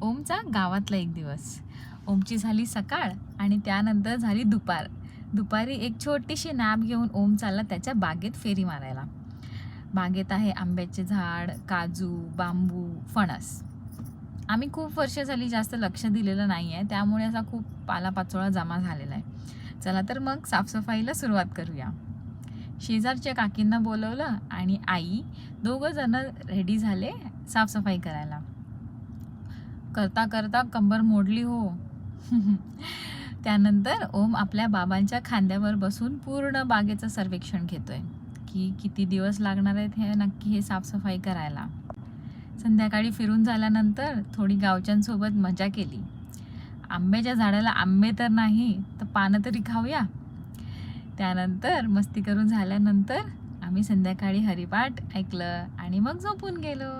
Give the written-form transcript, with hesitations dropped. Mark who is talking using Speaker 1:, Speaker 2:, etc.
Speaker 1: ओमचा गावातला एक दिवस. ओमची झाली सकाळ आणि त्यानंतर झाली दुपार. दुपारी एक छोटीशी नॅप घेऊन ओम चालला त्याच्या बागेत फेरी मारायला. बागेत आहे आंब्याचे झाड, काजू, बांबू, फणस. आम्ही खूप वर्ष झाली जास्त लक्ष दिलेलं नाही आहे, त्यामुळे असा खूप पालापाचोळा जमा झालेला आहे. चला तर मग साफसफाईला सुरुवात करूया. शेजारच्या काकींना बोलवलं आणि आई दोघं जण रेडी झाले साफसफाई करायला. करता करता कंबर मोडली हो. त्यानंतर ओम आपल्या बाबांच्या खांद्यावर बसून पूर्ण बागेचं सर्वेक्षण घेतोय की किती दिवस लागणार आहेत हे नक्की हे साफसफाई करायला. संध्याकाळी फिरून झाल्यानंतर थोडी गावच्यांसोबत मजा केली. आंब्याच्या झाडाला आंबे तर नाही तर पानं तरी खाऊया. त्यानंतर मस्ती करून झाल्यानंतर आम्ही संध्याकाळी हरिपाठ ऐकलं आणि मग झोपून गेलो.